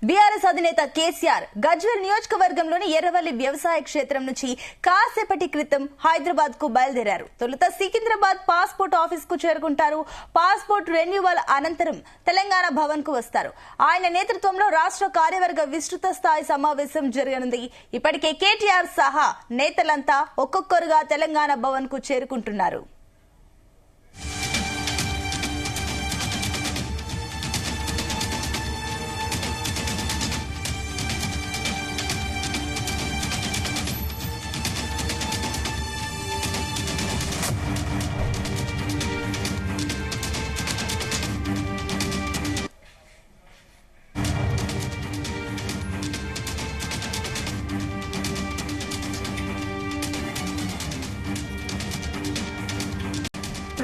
BRS అధినేత కేసీఆర్ గజ్వేల్ నియోజకవర్గంలోని ఎర్రవల్లి వ్యవసాయ క్షేత్రం నుంచి కాసేపటి క్రితం హైదరాబాద్ కు బయలుదేరారు. తొలుత సికింద్రాబాద్ పాస్పోర్ట్ ఆఫీస్ కు చేరుకుంటారు. పాస్పోర్ట్ రెన్యువల్ అనంతరం తెలంగాణ భవన్ కు వస్తారు. ఆయన నేతృత్వంలో రాష్ట్ర కార్యవర్గ విస్తృత స్థాయి సమావేశం జరగనుంది. ఇప్పటికే కేటీఆర్ సహా నేతలంతా ఒక్కొక్కరుగా తెలంగాణ భవన్ కు చేరుకుంటున్నారు.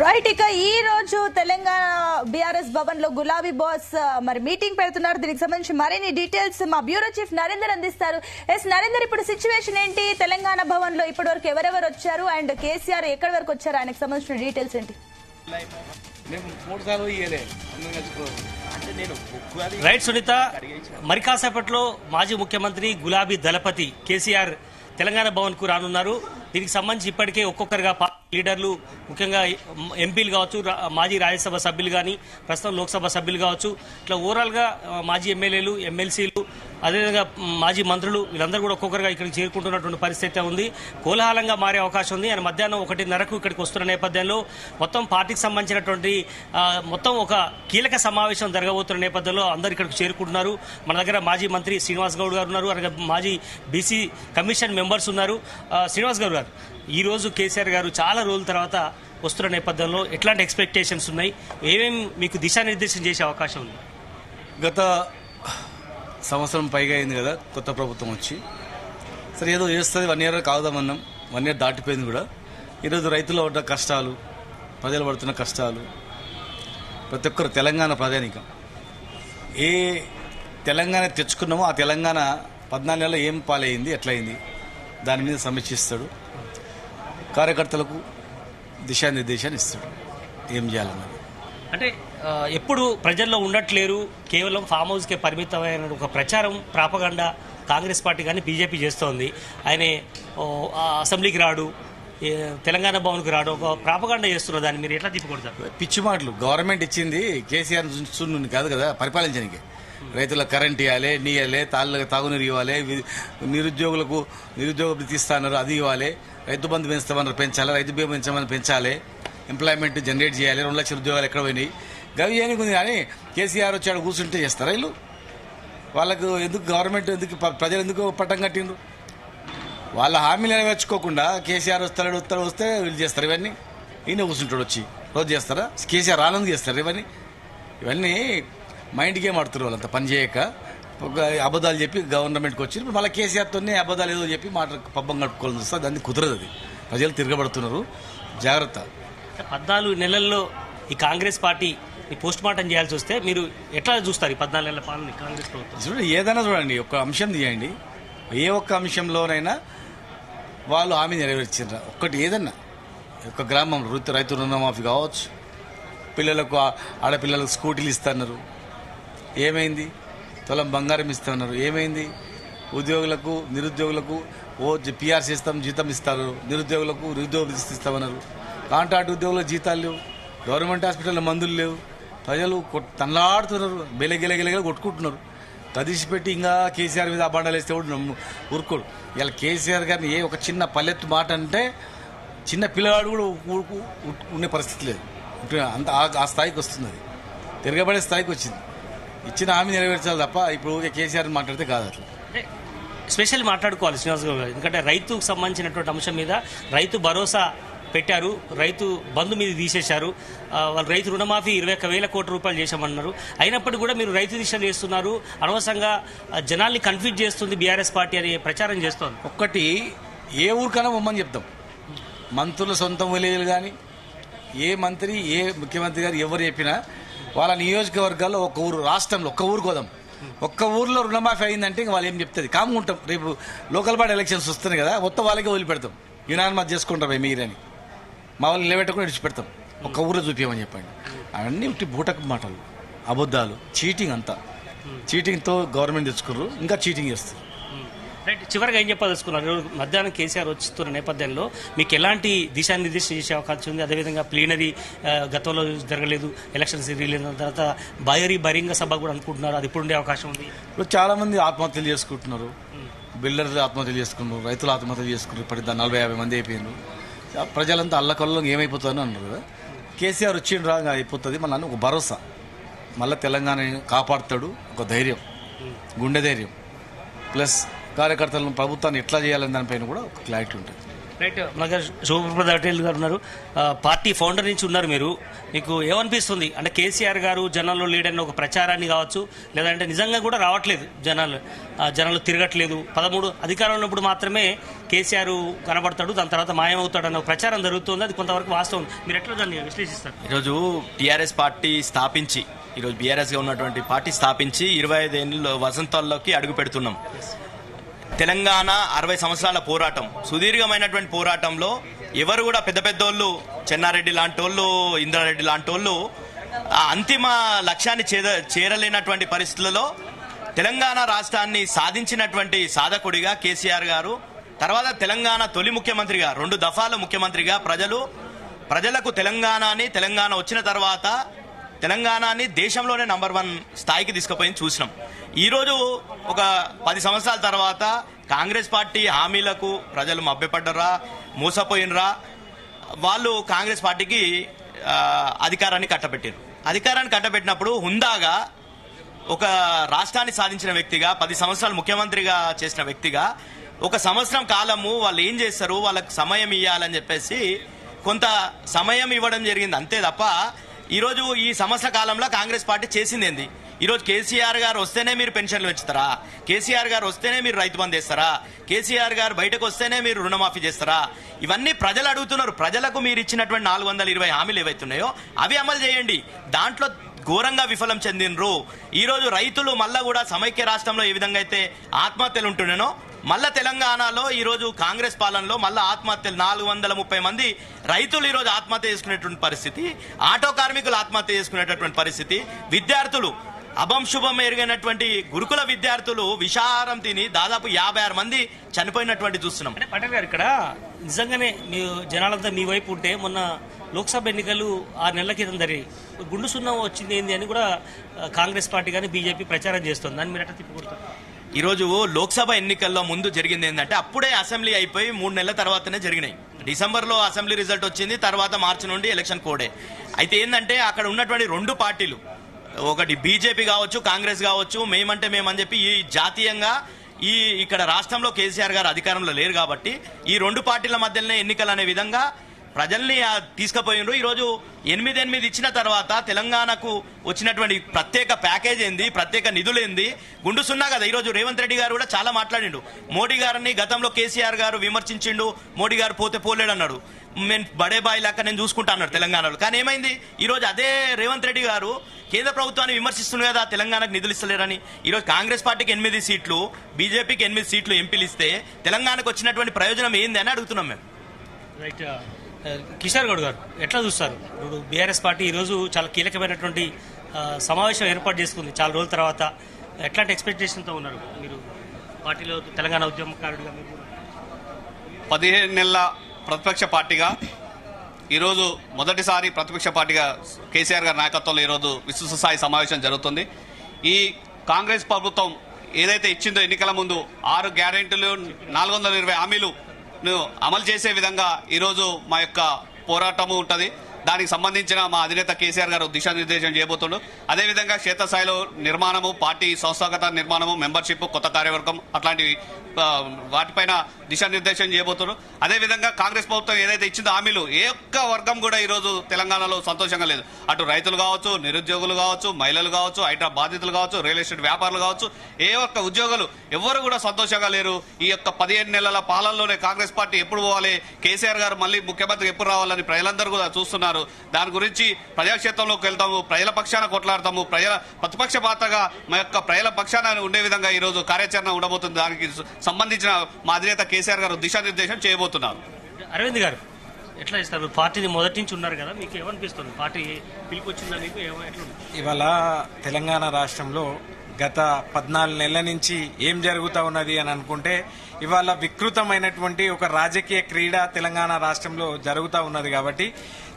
రైట్, ఇక ఈ రోజు తెలంగాణ బీఆర్ఎస్ భవన్ లో గులాబీ బాస్ మరి మీటింగ్ పెడుతున్నారు. దీనికి సంబంధించి మరిన్ని డీటెయిల్స్ మా బ్యూరో చీఫ్ నరేందర్ అందిస్తారు. నరేందర్, ఇప్పుడు సిచ్యువేషన్ ఏంటి? తెలంగాణ భవన్ లో ఇప్పటి వరకు ఎవరెవరు వచ్చారు అండ్ కేసీఆర్ ఎక్కడి వరకు వచ్చారు, ఆయనకు సంబంధించిన డీటెయిల్స్ ఏంటి? రైట్ సునీత, మరి కాసేపట్లో మాజీ ముఖ్యమంత్రి గులాబీ దళపతి కేసీఆర్ తెలంగాణ భవన్ కు రానున్నారు. దీనికి సంబంధించి ఇప్పటికే ఒక్కొక్కరుగా లీడర్లు, ముఖ్యంగా ఎంపీలు కావచ్చు, మాజీ రాజ్యసభ సభ్యులు కానీ, ప్రస్తుతం లోక్సభ సభ్యులు కావచ్చు, ఇట్లా ఓవరాల్ గా మాజీ ఎమ్మెల్యేలు, ఎమ్మెల్సీలు, అదేవిధంగా మాజీ మంత్రులు, వీళ్ళందరూ కూడా ఒక్కొక్కరుగా ఇక్కడికి చేరుకుంటున్నటువంటి పరిస్థితి ఉంది. కోలాహలంగా మారే అవకాశం ఉంది. ఆయన మధ్యాహ్నం 1:30కు ఇక్కడికి వస్తున్న నేపథ్యంలో మొత్తం పార్టీకి సంబంధించినటువంటి మొత్తం ఒక కీలక సమావేశం జరగబోతున్న నేపథ్యంలో అందరు ఇక్కడికి చేరుకుంటున్నారు. మన దగ్గర మాజీ మంత్రి శ్రీనివాస్ గౌడ్ గారు ఉన్నారు, అలాగే మాజీ బీసీ కమిషన్ మెంబర్స్ ఉన్నారు. శ్రీనివాస్ గౌడ్ గారు, ఈ రోజు కేసీఆర్ గారు చాలా రోజుల తర్వాత వస్తున్న నేపథ్యంలో ఎట్లాంటి ఎక్స్పెక్టేషన్స్ ఉన్నాయి, ఏమేమి మీకు దిశానిర్దేశం చేసే అవకాశం ఉంది? గత సంవత్సరం పైగా అయింది కదా కొత్త ప్రభుత్వం వచ్చి, సరే ఏదో చేస్తుంది, 1 year కావుదామన్నాం. 1 year దాటిపోయింది కూడా. ఈరోజు రైతులు పడ్డ కష్టాలు, ప్రజలు పడుతున్న కష్టాలు, ప్రతి ఒక్కరు తెలంగాణ ప్రజానీకం ఏ తెలంగాణ తెచ్చుకున్నామో ఆ తెలంగాణ 14 నెలల్లో ఏం పాలైంది, ఎట్లయింది, దాని మీద సమీక్షిస్తాడు. కార్యకర్తలకు దిశానిర్దేశాన్ని ఇస్తాడు, ఏం చేయాలన్నది. అంటే ఎప్పుడు ప్రజల్లో ఉండట్లేరు, కేవలం ఫామ్ హౌస్కే పరిమితమైన ఒక ప్రచారం, ప్రాపగండా కాంగ్రెస్ పార్టీ కానీ బీజేపీ చేస్తోంది. ఆయన అసెంబ్లీకి రాడు, తెలంగాణ భవన్కి రాడు, ఒక ప్రాపగండా చేస్తున్నారు. దాన్ని మీరు ఎట్లా తిప్పుకొడతారు? పిచ్చి మాటలు. గవర్నమెంట్ ఇచ్చింది కేసీఆర్ కాదు కదా పరిపాలించడానికి. రైతులకు కరెంట్ ఇవ్వాలి, నీ ఇవ్వాలి, తాగునీరు ఇవ్వాలి, నిరుద్యోగులకు నిరుద్యోగ వృత్తి ఇస్తాన్నారు, అది ఇవ్వాలి, రైతు బంధు పెంచుతామన్నారు, పెంచాలి, రైతు బీమా పెంచమని పెంచాలి, ఎంప్లాయ్మెంట్ జనరేట్ చేయాలి, 2 లక్షల ఉద్యోగాలు ఎక్కడ పోయినాయి, గవి ఏనికి ఉంది. కానీ కేసీఆర్ వచ్చాడు కూర్చుంటే చేస్తారా వీళ్ళు? వాళ్ళకు ఎందుకు గవర్నమెంట్, ఎందుకు ప్రజలు ఎందుకు పట్టం కట్టిండ్రు? వాళ్ళ హామీలు నెరవేర్చుకోకుండా కేసీఆర్ వస్తే వీళ్ళు చేస్తారు ఇవన్నీ. ఈయన కూర్చుంటాడు వచ్చి రోజు చేస్తారా? కేసీఆర్ రానందుకు చేస్తారు ఇవన్నీ మైండ్ గేమ్ ఆడుతున్నారు. వాళ్ళంతా పని చేయక ఒక అబద్ధాలు చెప్పి గవర్నమెంట్కి వచ్చి మళ్ళీ కేసీఆర్తోనే అబద్ధాలు ఏదో చెప్పి మాట పబ్బం కట్టుకోవాలని వస్తుంది. దాన్ని కుదరదు. అది ప్రజలు తిరగబడుతున్నారు, జాగ్రత్త. 14 నెలల్లో ఈ కాంగ్రెస్ పార్టీ పోస్ట్ మార్టం చేయాల్సి వస్తే మీరు ఎట్లా చూస్తారు ఈ 14 నెలల పాలన కాంగ్రెస్ ప్రభుత్వం? చూడండి, ఏదైనా చూడండి, ఒక అంశం తీయండి, ఏ ఒక్క అంశంలోనైనా వాళ్ళు హామీ నెరవేర్చారు. ఒక్కటి ఏదన్నా ఒక గ్రామంలో రైతు రుణమాఫీ కావచ్చు, పిల్లలకు ఆడపిల్లలకు స్కూటీలు ఇస్తున్నారు, ఏమైంది? తులం బంగారం ఇస్తున్నారు, ఏమైంది? ఉద్యోగులకు నిరుద్యోగులకు పిఆర్సీ ఇస్తాం, జీతం ఇస్తారు, నిరుద్యోగులకు నిరుద్యోగ ఇస్తామన్నారు. కాంట్రాక్ట్ ఉద్యోగులకు జీతాలు లేవు, గవర్నమెంట్ హాస్పిటల్లో మందులు లేవు, ప్రజలు తనలాడుతున్నారు, బెలగెలగెలగెల కొట్టుకుంటున్నారు. కదిసిపెట్టి ఇంకా కేసీఆర్ మీద అబాండాలు వేస్తే కూడా ఊరుకోడు. ఇలా కేసీఆర్ గారిని ఒక చిన్న పల్లెత్తు మాట అంటే చిన్న పిల్లవాడు కూడా ఉండే పరిస్థితి లేదు. అంత ఆ స్థాయికి వస్తుంది, అది తిరగబడే స్థాయికి వచ్చింది. ఇచ్చిన హామీ నెరవేర్చాలి తప్ప ఇప్పుడు కేసీఆర్ మాట్లాడితే కాదు. అట్లా స్పెషల్ మాట్లాడుకోవాలి శ్రీనివాస్ గారు, ఎందుకంటే రైతుకు సంబంధించినటువంటి అంశం మీద రైతు భరోసా పెట్టారు, రైతు బంధు మీద తీసేశారు, వాళ్ళు రైతు రుణమాఫీ 21,000 కోట్ల రూపాయలు చేశామన్నారు. అయినప్పటికీ కూడా మీరు రైతు దిశలు చేస్తున్నారు, అనవసరంగా జనాల్ని కన్ఫ్యూజ్ చేస్తుంది బీఆర్ఎస్ పార్టీ అని ప్రచారం చేస్తోంది. ఒక్కటి ఏ ఊరికైనా బొమ్మని చెప్తాం. మంత్రుల సొంత విలేజ్లు కానీ ఏ మంత్రి ఏ ముఖ్యమంత్రి గారు ఎవరు చెప్పినా వాళ్ళ నియోజకవర్గాల్లో ఒక ఊరు, రాష్ట్రంలో ఒక్క ఊరు కోదాం, ఒక్క ఊర్లో రుణమాఫీ అయిందంటే వాళ్ళు ఏం చెప్తుంది? కాము ఉంటాం. రేపు లోకల్ బాడీ ఎలక్షన్స్ వస్తున్నాయి కదా, మొత్తం వాళ్ళకే వదిలిపెడతాం, యునానిమస్ చేసుకుంటాం మీరని, మా వాళ్ళు నిలబెట్టకుండా విడిచిపెడతాం. ఒక్క ఊరు చూపించమని చెప్పండి. అవన్నీ ఉట్టి బూటకు మాటలు, అబద్ధాలు, చీటింగ్ అంతా. చీటింగ్తో గవర్నమెంట్ తెచ్చుకుర్రు, ఇంకా చీటింగ్ చేస్తారు. రైట్, చివరిగా ఏం చెప్పదలుచుకున్నారు? మధ్యాహ్నం కేసీఆర్ వస్తున్న నేపథ్యంలో మీకు ఎలాంటి దిశానిర్దేశం చేసే అవకాశం ఉంది? అదేవిధంగా ప్లీనరీ గతంలో జరగలేదు, ఎలక్షన్స్ రిలీజ్ తర్వాత బహిరంగ సభ కూడా అనుకుంటున్నారు, అది ఇప్పుడు ఉండే అవకాశం ఉంది. ఇప్పుడు చాలా మంది ఆత్మహత్యలు చేసుకుంటున్నారు, బిల్డర్లు ఆత్మహత్యలు చేసుకున్నారు, రైతులు ఆత్మహత్యలు చేసుకున్నారు. ఇప్పటికి 40-50 మంది అయిపోయినారు. ప్రజలంతా అల్లకల్లం ఏమైపోతుందని అన్నారు కదా. కేసీఆర్ వచ్చిండ్రా అయిపోతుంది మళ్ళీ ఒక భరోసా, మళ్ళీ తెలంగాణని కాపాడుతాడు, ఒక ధైర్యం, గుండె ధైర్యం, ప్లస్ కార్యకర్తలను ప్రభుత్వాన్ని ఎట్లా చేయాలని దానిపైన కూడా ఒక క్లారిటీ ఉంటుంది. రైట్, మన దగ్గర శోభప్రద పటేల్ గారు ఉన్నారు, పార్టీ ఫౌండర్ నుంచి ఉన్నారు మీరు. మీకు ఏమనిపిస్తుంది? అంటే కేసీఆర్ గారు జనాల్లో లీడర్ని ఒక ప్రచారాన్ని కావచ్చు, లేదంటే నిజంగా కూడా రావట్లేదు జనాలు తిరగట్లేదు, 13 అధికారంలో ఉన్నప్పుడు మాత్రమే కేసీఆర్ కనబడతాడు, దాని తర్వాత మాయమవుతాడు అన్న ప్రచారం జరుగుతుంది, అది కొంతవరకు వాస్తవం. మీరు ఎట్లా దాన్ని విశ్లేషిస్తారు? ఈరోజు టీఆర్ఎస్ పార్టీ స్థాపించి, ఈరోజు బీఆర్ఎస్గా ఉన్నటువంటి పార్టీ స్థాపించి 25 ఏళ్ళ వసంతాల్లోకి అడుగు పెడుతున్నాం. తెలంగాణ 60 సంవత్సరాల పోరాటం, సుదీర్ఘమైనటువంటి పోరాటంలో ఎవరు కూడా పెద్ద పెద్దోళ్ళు, చెన్నారెడ్డి లాంటి వాళ్ళు, ఇంద్రారెడ్డి లాంటి వాళ్ళు ఆ అంతిమ లక్ష్యాన్ని చేరలేనటువంటి పరిస్థితులలో తెలంగాణ రాష్ట్రాన్ని సాధించినటువంటి సాధకుడిగా కేసీఆర్ గారు, తర్వాత తెలంగాణ తొలి ముఖ్యమంత్రిగా, 2 దఫాల ముఖ్యమంత్రిగా ప్రజలకు తెలంగాణ వచ్చిన తర్వాత తెలంగాణని దేశంలోనే నంబర్ 1 స్థాయికి తీసుకుపోయింది చూసినాం. ఈరోజు ఒక 10 సంవత్సరాల తర్వాత కాంగ్రెస్ పార్టీ హామీలకు ప్రజలు మభ్యపడ్డరా, మోసపోయినరా, వాళ్ళు కాంగ్రెస్ పార్టీకి అధికారాన్ని కట్టబెట్టినప్పుడు హుందాగా ఒక రాష్ట్రాన్ని సాధించిన వ్యక్తిగా, 10 సంవత్సరాలు ముఖ్యమంత్రిగా చేసిన వ్యక్తిగా, 1 సంవత్సరం కాలము వాళ్ళు ఏం చేస్తారు, వాళ్ళకు సమయం ఇవ్వాలని చెప్పేసి కొంత సమయం ఇవ్వడం జరిగింది, అంతే తప్ప ఈరోజు ఈ సంవత్సర కాలంలో కాంగ్రెస్ పార్టీ చేసింది ఏంది? ఈరోజు కేసీఆర్ గారు వస్తేనే మీరు పెన్షన్లు పెంచుతారా? కేసీఆర్ గారు వస్తేనే మీరు రైతు బంధు చేస్తారా? కేసీఆర్ గారు బయటకు వస్తేనే మీరు రుణమాఫీ చేస్తారా? ఇవన్నీ ప్రజలు అడుగుతున్నారు. ప్రజలకు మీరు ఇచ్చినటువంటి 420 హామీలు ఏవైతున్నాయో అవి అమలు చేయండి. దాంట్లో ఘోరంగా విఫలం చెందినరు. ఈరోజు రైతులు మళ్ళా కూడా సమైక్య రాష్ట్రంలో ఏ విధంగా అయితే ఆత్మహత్యలు ఉంటున్నానో, మళ్ళా తెలంగాణలో ఈరోజు కాంగ్రెస్ పాలనలో మళ్ళా ఆత్మహత్యలు 430 మంది రైతులు ఈరోజు ఆత్మహత్య చేసుకునేటువంటి పరిస్థితి, ఆటో కార్మికులు ఆత్మహత్య చేసుకునేటటువంటి పరిస్థితి, విద్యార్థులు అభంశుభం ఎరిగినటువంటి గురుకుల విద్యార్థులు విషాహారం తిని దాదాపు 56 మంది చనిపోయినటువంటి చూస్తున్నాం. అంటే పటేల్ గారు, ఇక్కడ నిజంగానే మీ జనాలంతా మీ వైపు ఉంటే మొన్న లోక్సభ ఎన్నికలు 6 నెలల క్రితం జరిగాయి, గుండు సున్నం వచ్చింది ఏంది అని కూడా కాంగ్రెస్ పార్టీ కానీ బీజేపీ ప్రచారం చేస్తుంది, దాన్ని మీరు ఎట్లా తిప్పుకుంటారు? ఈరోజు లోక్సభ ఎన్నికల్లో ముందు జరిగింది ఏంటంటే, అప్పుడే అసెంబ్లీ అయిపోయి 3 నెలల తర్వాతనే జరిగినాయి. డిసెంబర్లో అసెంబ్లీ రిజల్ట్ వచ్చింది, తర్వాత మార్చి నుండి ఎలక్షన్ కోడే. అయితే ఏంటంటే అక్కడ ఉన్నటువంటి 2 పార్టీలు, ఒకటి బీజేపీ కావచ్చు, కాంగ్రెస్ కావచ్చు, మేమని చెప్పి ఈ జాతీయంగా ఇక్కడ రాష్ట్రంలో కేసీఆర్ గారు అధికారంలో లేరు కాబట్టి ఈ 2 పార్టీల మధ్యలోనే ఎన్నికలు అనే విధంగా ప్రజల్ని తీసుకుపోయినరు. ఈరోజు 8 ఇచ్చిన తర్వాత తెలంగాణకు వచ్చినటువంటి ప్రత్యేక ప్యాకేజ్ ఏంది, ప్రత్యేక నిధులు ఏంది, గుండు సున్నా కదా. ఈరోజు రేవంత్ రెడ్డి గారు కూడా చాలా మాట్లాడిండు. మోడీ గారిని గతంలో కేసీఆర్ గారు విమర్శించిండు, మోడీ గారు పోతే పోలేడు అన్నాడు, నేను బడే బాయ్ లాక్క నేను చూసుకుంటా అన్నాడు తెలంగాణలో. కానీ ఏమైంది, ఈరోజు అదే రేవంత్ రెడ్డి గారు కేంద్ర ప్రభుత్వాన్ని విమర్శిస్తుంది కదా, తెలంగాణకు నిధులు ఇస్తలేరని. ఈరోజు కాంగ్రెస్ పార్టీకి 8 సీట్లు, బీజేపీకి 8 సీట్లు ఎంపీలు ఇస్తే తెలంగాణకు వచ్చినటువంటి ప్రయోజనం ఏంది అని అడుగుతున్నాం మేము. రైట్, కిషోర్ గౌడ్ గారు ఎట్లా చూస్తారు? ఇప్పుడు బీఆర్ఎస్ పార్టీ ఈరోజు చాలా కీలకమైనటువంటి సమావేశం ఏర్పాటు చేసుకుంది చాలా రోజుల తర్వాత, ఎట్లాంటి ఎక్స్పెక్టేషన్తో ఉన్నారు మీరు పార్టీలో, తెలంగాణ ఉద్యమకారుడిగా? మీరు 15 నెలల ప్రతిపక్ష పార్టీగా ఈరోజు మొదటిసారి ప్రతిపక్ష పార్టీగా కేసీఆర్ గారి నాయకత్వంలో ఈరోజు విస్తృత స్థాయి సమావేశం జరుగుతుంది. ఈ కాంగ్రెస్ ప్రభుత్వం ఏదైతే ఇచ్చిందో ఎన్నికల ముందు 6 గ్యారెంటీలు, 420 హామీలు అమలు చేసే విధంగా ఈరోజు మా యొక్క పోరాటము ఉంటుంది. దానికి సంబంధించిన మా అధినేత కేసీఆర్ గారు దిశానిర్దేశం చేయబోతుండు. అదేవిధంగా క్షేత్రస్థాయిలో నిర్మాణము, పార్టీ సంస్థాగత నిర్మాణము, మెంబర్షిప్, కొత్త కార్యవర్గం, అట్లాంటి వాటిపైన దిశానిర్దేశం చేయబోతున్నారు. అదేవిధంగా కాంగ్రెస్ ప్రభుత్వం ఏదైతే ఇచ్చిందో హామీలు, ఏ ఒక్క వర్గం కూడా ఈరోజు తెలంగాణలో సంతోషంగా లేదు. అటు రైతులు కావచ్చు, నిరుద్యోగులు కావచ్చు, మహిళలు కావచ్చు, హైడ్రా బాధితులు కావచ్చు, రియల్ ఎస్టేట్ వ్యాపారులు కావచ్చు, ఏ ఒక్క ఉద్యోగులు ఎవరు కూడా సంతోషంగా లేరు. ఈ యొక్క 15 నెలల పాలనలోనే కాంగ్రెస్ పార్టీ ఎప్పుడు పోవాలి, కేసీఆర్ గారు మళ్ళీ ముఖ్యమంత్రి ఎప్పుడు రావాలని ప్రజలందరూ కూడా చూస్తున్నారు. దాని గురించి ప్రజాక్షేత్రంలోకి వెళ్తాము, ప్రజల పక్షాన కొట్లాడతాము, ప్రతిపక్ష పాత్రగా మా యొక్క ప్రజల పక్షాన ఉండే విధంగా ఈరోజు కార్యాచరణ ఉండబోతుంది. దానికి సంబంధించిన మా అధినేత కేసీఆర్ గారు దిశానిర్దేశం చేయబోతున్నారు. అరవింద్ గారు ఎట్లా ఇస్తారు? పార్టీని మొదటి నుంచి ఉన్నారు కదా, మీకు ఏమనిపిస్తుంది? పార్టీ పిలుపు వచ్చిందా మీకు? ఎట్లా? ఇవాళ తెలంగాణ రాష్ట్రంలో గత 14 నెలల నుంచి ఏం జరుగుతూ ఉన్నది అని అనుకుంటే ఇవాళ వికృతమైనటువంటి ఒక రాజకీయ క్రీడ తెలంగాణ రాష్ట్రంలో జరుగుతూ ఉన్నది. కాబట్టి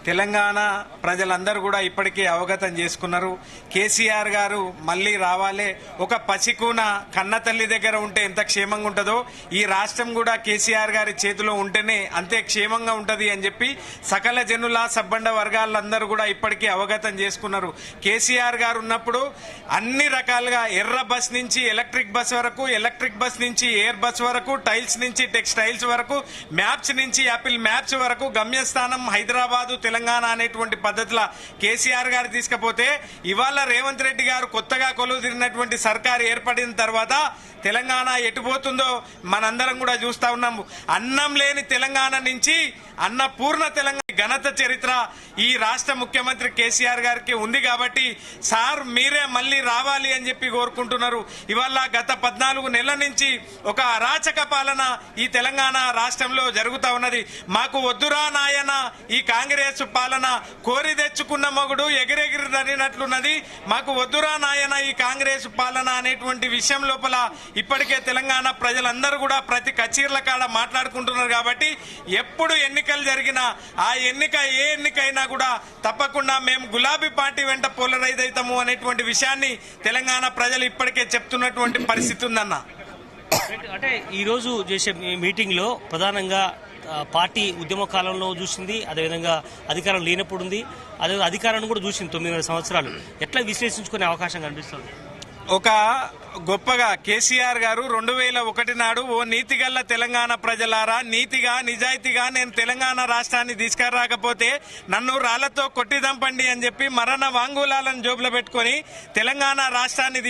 తెలంగాణ ప్రజలందరూ కూడా ఇప్పటికే అవగతం చేసుకున్నారు. కేసీఆర్ గారు మళ్లీ రావాలే. ఒక పసికూన కన్న తల్లి దగ్గర ఉంటే ఎంత క్షేమంగా ఉంటుందో ఈ రాష్ట్రం కూడా కేసీఆర్ గారి చేతిలో ఉంటేనే అంతే క్షేమంగా ఉంటది అని చెప్పి సకల జనుల సబ్బండ వర్గాలందరూ కూడా ఇప్పటికే అవగతం చేసుకున్నారు. కేసీఆర్ గారు ఉన్నప్పుడు అన్ని రకాలుగా ఎర్ర బస్ నుంచి ఎలక్ట్రిక్ బస్ వరకు, ఎలక్ట్రిక్ బస్ నుంచి ఎయిర్ బస్ వరకు, టైల్స్ నుంచి టెక్స్టైల్స్ వరకు, మ్యాప్స్ నుంచి యాపిల్ మ్యాప్స్ వరకు గమ్యస్థానం హైదరాబాదు తెలంగాణ అనేటువంటి పద్ధతిలో కేసీఆర్ గారు తీసుకపోతే ఇవాళ రేవంత్ రెడ్డి గారు కొత్తగా కొలువుదీరినటువంటి సర్కారు ఏర్పడిన తర్వాత తెలంగాణ ఎటుపోతుందో మనందరం కూడా చూస్తా ఉన్నాము. అన్నం లేని తెలంగాణ నుంచి అన్నపూర్ణ తెలంగాణ ఘనత చరిత్ర ఈ రాష్ట్ర ముఖ్యమంత్రి కేసీఆర్ గారికి ఉంది. కాబట్టి సార్ మీరే మళ్లీ రావాలి అని చెప్పి కోరుకుంటున్నారు. ఇవాళ గత 14 నెలల నుంచి ఒక అరాచక పాలన ఈ తెలంగాణ రాష్ట్రంలో జరుగుతా ఉన్నది. మాకు వద్దురా నాయన ఈ కాంగ్రెస్ పాలన, కోరి తెచ్చుకున్న మొగుడు ఎగిరెగిరి తరినట్లున్నది, మాకు వద్దురా నాయన ఈ కాంగ్రెస్ పాలన అనేటువంటి విషయం లోపల ఇప్పటికే తెలంగాణ ప్రజలందరూ కూడా ప్రతి కచీర్ల కాడ మాట్లాడుకుంటున్నారు. కాబట్టి ఎప్పుడు ఎన్నికలు జరిగినా ఆ ఎన్నిక ఏ ఎన్నికైనా కూడా తప్పకుండా మేము గులాబీ పార్టీ వెంట పోలరైజ్ అవుతాము అనేటువంటి విషయాన్ని తెలంగాణ ప్రజలు ఇప్పటికే చెప్తున్నటువంటి పరిస్థితి ఉందన్న. అంటే ఈరోజు చేసే మీటింగ్ లో ప్రధానంగా పార్టీ ఉద్యమ కాలంలో చూసింది, అదేవిధంగా అధికారం లేనప్పుడు ఉంది, అదే అధికారాన్ని కూడా చూసింది 9 సంవత్సరాలు. ఎట్లా విశ్లేషించుకునే అవకాశం కనిపిస్తుంది? ఒక గొప్పగా కేసీఆర్ గారు 2001 నాడు ఓ నీతిగల్ల తెలంగాణ ప్రజలారా, నీతిగా నిజాయితీగా నేను తెలంగాణ రాష్ట్రాన్ని తీసుకురాకపోతే నన్ను రాళ్లతో కొట్టిదంపండి అని చెప్పి మరణ వాంగ్మూలాలను జోబులో పెట్టుకుని తెలంగాణ రాష్ట్రాన్ని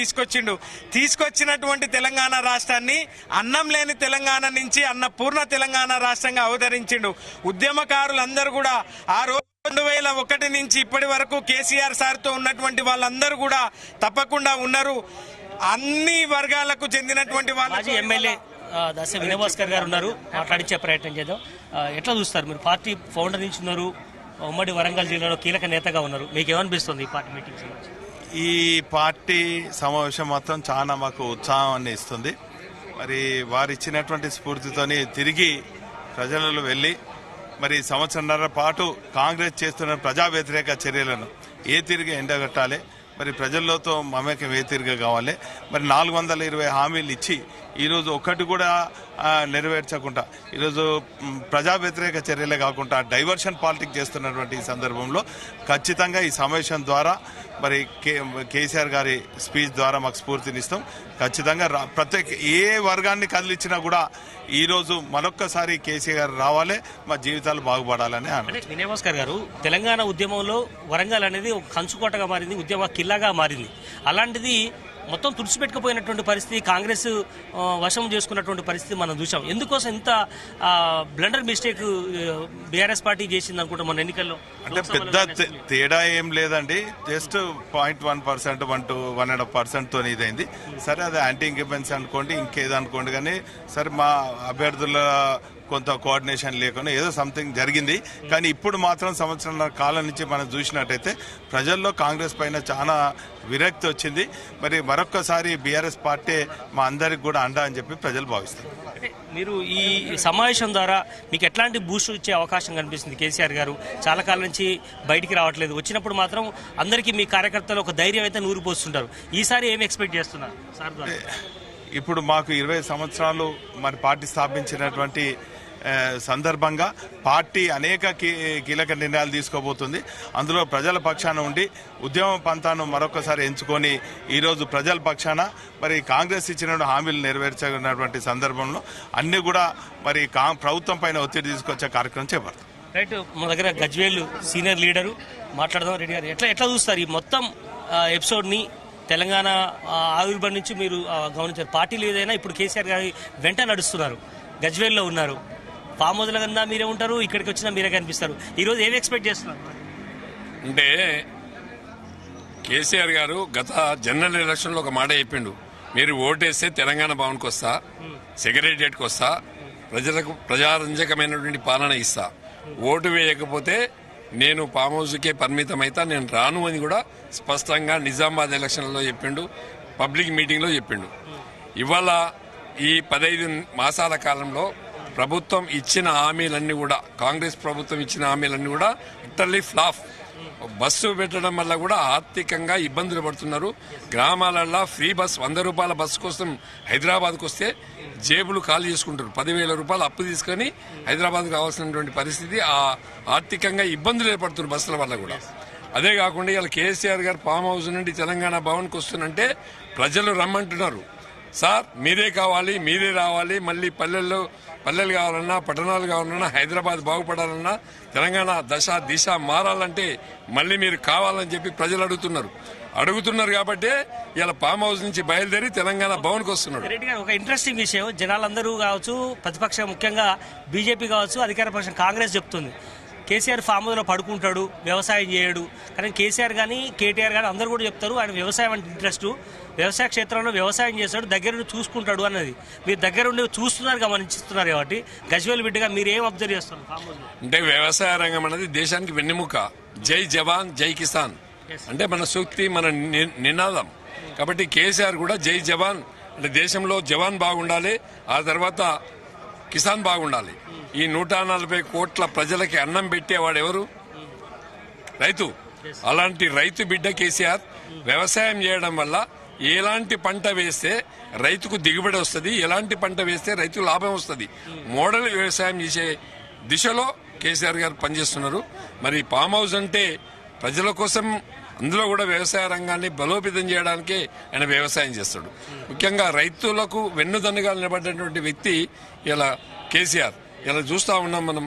తీసుకొచ్చినటువంటి తెలంగాణ రాష్ట్రాన్ని అన్నం లేని తెలంగాణ నుంచి అన్నపూర్ణ తెలంగాణ రాష్ట్రంగా అవతరించిండు. ఉద్యమకారులందరూ కూడా ఆ రోజు 2001 నుంచి ఇప్పటి వరకు కేసీఆర్ సార్తో ఉన్నటువంటి వాళ్ళందరూ కూడా తప్పకుండా ఉన్నారు. అన్ని వర్గాలకు చెందినటువంటి మాజీ ఎమ్మెల్యే దాసరి వినయ్ భాస్కర్ గారు ఉన్నారు, మాట్లాడించే ప్రయత్నం చేద్దాం. ఎట్లా చూస్తారు మీరు? పార్టీ ఫౌండర్ నుంచి ఉన్నారు, ఉమ్మడి వరంగల్ జిల్లాలో కీలక నేతగా ఉన్నారు. మీకు ఏమనిపిస్తుంది ఈ పార్టీ మీటింగ్స్? ఈ పార్టీ సమావేశం మాత్రం చాలా మాకు ఉత్సాహాన్ని ఇస్తుంది. మరి వారు ఇచ్చినటువంటి స్ఫూర్తితోని తిరిగి ప్రజలలో వెళ్ళి మరి సంవత్సరంన్నర పాటు కాంగ్రెస్ చేస్తున్న ప్రజా వ్యతిరేక చర్యలను ఏ తిరిగి ఎండగట్టాలి, మరి ప్రజల్లోతో మమేకం ఏ తిరిగి కావాలి, మరి 420 హామీలు ఇచ్చి ఈరోజు ఒక్కటి కూడా నెరవేర్చకుండా ఈరోజు ప్రజా వ్యతిరేక చర్యలే కాకుండా డైవర్షన్ పాలిటిక్స్ చేస్తున్నటువంటి ఈ సందర్భంలో ఖచ్చితంగా ఈ సమావేశం ద్వారా మరి కేసీఆర్ గారి స్పీచ్ ద్వారా మాకు స్ఫూర్తినిస్తాం. ఖచ్చితంగా ప్రత్యేక ఏ వర్గాన్ని కదిలించినా కూడా ఈరోజు మరొక్కసారి కేసీఆర్ రావాలి, మా జీవితాలు బాగుపడాలని అన్నారు. వినయ్ భాస్కర్ గారు, తెలంగాణ ఉద్యమంలో వరంగల్ అనేది ఒక కంచుకోటగా మారింది, ఉద్యమ కిల్లాగా మారింది. అలాంటిది మొత్తం తుడిచిపెట్టుకుపోయినటువంటి పరిస్థితి, కాంగ్రెస్ వశం చేసుకున్నటువంటి పరిస్థితి మనం చూసాం. ఎందుకోసం ఇంత బ్లండర్ మిస్టేక్ బీఆర్ఎస్ పార్టీ చేసింది అనుకుంటాం మన ఎన్నికల్లో? అంటే పెద్ద తేడా ఏం లేదండి, జస్ట్ 0.1%, 1.5% తో ఇదైంది. సరే అది యాంటీ ఇంక్యుబెన్స్ అనుకోండి, ఇంకేదనుకోండి, కానీ సరే మా అభ్యర్థుల కొంత కోఆర్డినేషన్ లేకుండా ఏదో సంథింగ్ జరిగింది. కానీ ఇప్పుడు మాత్రం సంవత్సరాల కాలం నుంచి మనం చూసినట్టయితే ప్రజల్లో కాంగ్రెస్ పైన చాలా విరక్తి వచ్చింది. మరి మరొక్కసారి బీఆర్ఎస్ పార్టీ మా అందరికి కూడా అండా అని చెప్పి ప్రజలు భావిస్తారు. మీరు ఈ సమావేశం ద్వారా మీకు ఎట్లాంటి బూస్ట్ ఇచ్చే అవకాశం కనిపిస్తుంది? కేసీఆర్ గారు చాలా కాలం నుంచి బయటికి రావట్లేదు, వచ్చినప్పుడు మాత్రం అందరికీ మీ కార్యకర్తలు ఒక ధైర్యం అయితే నూరిపోస్తుంటారు. ఈసారి ఏమి ఎక్స్పెక్ట్ చేస్తున్నారు సార్ ద్వారా? ఇప్పుడు మాకు 20 సంవత్సరాలు మరి పార్టీ స్థాపించినటువంటి సందర్భంగా పార్టీ అనేక కీలక నిర్ణయాలు తీసుకోబోతుంది. అందులో ప్రజల పక్షాన ఉండి ఉద్యమ పంతాను మరొకసారి ఎంచుకొని ఈరోజు ప్రజల పక్షాన మరి కాంగ్రెస్ ఇచ్చిన హామీలు నెరవేర్చినటువంటి సందర్భంలో అన్ని కూడా మరి ప్రభుత్వం పైన ఒత్తిడి తీసుకొచ్చే కార్యక్రమం చేపడతాం. రైట్, మన దగ్గర గజ్వేల్ సీనియర్ లీడరు మాట్లాడదాం. రెడ్డి గారు, ఎట్లా చూస్తారు ఈ మొత్తం ఎపిసోడ్ని? తెలంగాణ ఆవిర్భావం నుంచి మీరు గమనించారు, పార్టీలు ఏదైనా ఇప్పుడు కేసీఆర్ గారి వెంట నడుస్తున్నారు, గజ్వేల్లో ఉన్నారు, ఫామ్ హౌస్ల కన్నా మీరే ఉంటారు, ఇక్కడికి వచ్చినా మీరే కనిపిస్తారు. ఈరోజు ఏమి ఎక్స్పెక్ట్ చేస్తున్నారు? అంటే కేసీఆర్ గారు గత జనరల్ ఎలక్షన్లో ఒక మాట చెప్పిండు, మీరు ఓటేస్తే తెలంగాణ భవన్కి వస్తా, సెక్రటేరియట్కి వస్తా, ప్రజలకు ప్రజారంజకమైనటువంటి పాలన ఇస్తా, ఓటు వేయకపోతే నేను ఫామ్ హౌస్కే పరిమితం అయితే నేను రాను అని కూడా స్పష్టంగా నిజామాబాద్ ఎలక్షన్లో చెప్పిండు. పబ్లిక్ మీటింగ్లో చెప్పిండు. ఇవాళ ఈ 15 మాసాల కాలంలో ప్రభుత్వం ఇచ్చిన హామీలన్నీ కూడా, కాంగ్రెస్ ప్రభుత్వం ఇచ్చిన హామీలన్నీ కూడా ఇటర్లీ ఫ్లాప్. బస్సు పెట్టడం వల్ల కూడా ఆర్థికంగా ఇబ్బందులు పడుతున్నారు. గ్రామాలల్లో ఫ్రీ బస్ 100 రూపాయల బస్సు కోసం హైదరాబాద్కు వస్తే జేబులు ఖాళీ చేసుకుంటారు. 10,000 రూపాయలు అప్పు తీసుకొని హైదరాబాద్కు రావాల్సినటువంటి పరిస్థితి. ఆర్థికంగా ఇబ్బందులు ఏర్పడుతున్నారు బస్సుల వల్ల కూడా. అదే కాకుండా ఇలా కేసీఆర్ గారు ఫామ్ హౌస్ నుండి తెలంగాణ భవన్కి వస్తున్నంటే ప్రజలు రమ్మంటున్నారు. సార్ మీరే కావాలి, మీరే రావాలి, మళ్ళీ పల్లెలు కావాలన్నా, పట్టణాలు కావాలన్నా, హైదరాబాద్ బాగుపడాలన్నా, తెలంగాణ దశ దిశ మారాలంటే మళ్ళీ మీరు కావాలని చెప్పి ప్రజలు అడుగుతున్నారు కాబట్టి ఇలా ఫామ్ హౌస్ నుంచి బయలుదేరి తెలంగాణ భవన్కి వస్తున్నాడు. రెడ్డి గారు, ఒక ఇంట్రెస్టింగ్ విషయం, జనాలందరూ కావచ్చు, ప్రతిపక్షం ముఖ్యంగా బీజేపీ కావచ్చు, అధికార పక్షం కాంగ్రెస్ చెప్తుంది కేసీఆర్ ఫామ్ హౌస్లో పడుకుంటాడు, వ్యవసాయం చేయడు. కానీ కేసీఆర్ కానీ కేటీఆర్ కానీ అందరూ కూడా చెప్తారు ఆయన వ్యవసాయం అంటే ఇంట్రెస్ట్, వ్యవసాయ క్షేత్రంలో వ్యవసాయం చేస్తాడు, దగ్గరుండి చూసుకుంటాడు అన్నది. మీరు దగ్గరుండి చూస్తున్నారు, గమనిస్తున్నారు కాబట్టి గజ్వేల్ బిడ్డగా మీరు ఏం అబ్జర్వ్ చేస్తున్నారు ఫామ్ హౌస్? అంటే వ్యవసాయ రంగం అనేది దేశానికి వెన్నెముక. జై జవాన్ జై కిసాన్ అంటే మన సూక్తి, మన నినాదం. కాబట్టి కేసీఆర్ కూడా జై జవాన్ అంటే దేశంలో జవాన్ బాగుండాలి, ఆ తర్వాత కిసాన్ బాగుండాలి. ఈ 140 కోట్ల ప్రజలకి అన్నం పెట్టేవాడు ఎవరు? రైతు. అలాంటి రైతు బిడ్డ కేసీఆర్. వ్యవసాయం చేయడం వల్ల ఎలాంటి పంట వేస్తే రైతుకు దిగుబడి వస్తుంది, ఎలాంటి పంట వేస్తే రైతు లాభం వస్తుంది, మోడల్ వ్యవసాయం చేసే దిశలో కేసీఆర్ గారు పనిచేస్తున్నారు. మరి ఫామ్ హౌస్ అంటే ప్రజల కోసం, అందులో కూడా వ్యవసాయ రంగాన్ని బలోపేతం చేయడానికే ఆయన వ్యవసాయం చేస్తాడు. ముఖ్యంగా రైతులకు వెన్నుదన్నుగా నిలబడినటువంటి వ్యక్తి ఇలా కేసీఆర్. ఇలా చూస్తా ఉన్నాం మనం,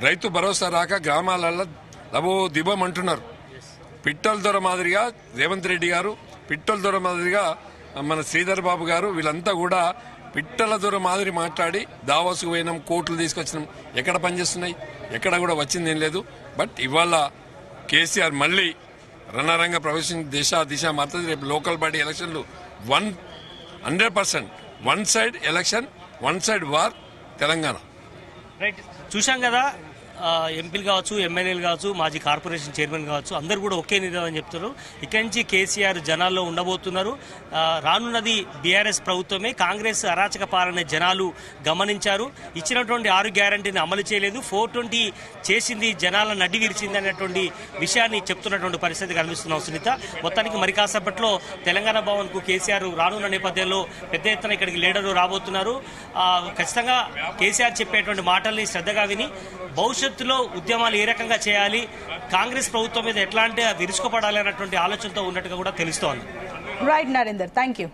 రైతు భరోసా రాక గ్రామాలలో లబో దిబం అంటున్నారు. పిట్టల దొర మాదిరిగా రేవంత్ రెడ్డి గారు, పిట్టల దొర మాదిరిగా మన శ్రీధర్ బాబు గారు, వీళ్ళంతా కూడా పిట్టల దొర మాదిరి మాట్లాడి దావాసుకు పోయినాం, కోట్లు తీసుకొచ్చినాం. ఎక్కడ పనిచేస్తున్నాయి? ఎక్కడ కూడా వచ్చింది ఏం లేదు. బట్ ఇవాళ కేసీఆర్ మళ్ళీ రణరంగ ప్రవేశించి దిశ మారుతుంది. రేపు లోకల్ బాడీ ఎలక్షన్లు 100% one side election, one side war Telangana. Right, చూశాం కదా, ఎంపీలు కావచ్చు, ఎమ్మెల్యేలు కావచ్చు, మాజీ కార్పొరేషన్ చైర్మన్ కావచ్చు, అందరూ కూడా ఒకే నిదానం చెప్తున్నారు. ఇక్కడి నుంచి కేసీఆర్ జనాల్లో ఉండబోతున్నారు. రానున్నది బీఆర్ఎస్ ప్రభుత్వమే. కాంగ్రెస్ అరాచక పాలన జనాలు గమనించారు. ఇచ్చినటువంటి 6 గ్యారంటీని అమలు చేయలేదు, 420 చేసింది, జనాలను నడ్డి విరిచింది అనేటువంటి విషయాన్ని చెప్తున్నటువంటి పరిస్థితి కనిపిస్తున్నాం. సునీత, మొత్తానికి మరి కాసేపట్లో తెలంగాణ భవన్ కు కేసీఆర్ రానున్న నేపథ్యంలో పెద్ద ఎత్తున ఇక్కడికి లీడర్లు రాబోతున్నారు. ఖచ్చితంగా కేసీఆర్ చెప్పేటువంటి మాటల్ని శ్రద్ధగా విని భవిష్యత్తులో ఉద్యమాలు ఏ రకంగా చేయాలి, కాంగ్రెస్ ప్రభుత్వం మీద ఎట్లాంటి విరుచుకుపడాలి అన్నటువంటి ఆలోచనతో ఉన్నట్టుగా కూడా తెలుస్తోంది. Right Narender, thank you.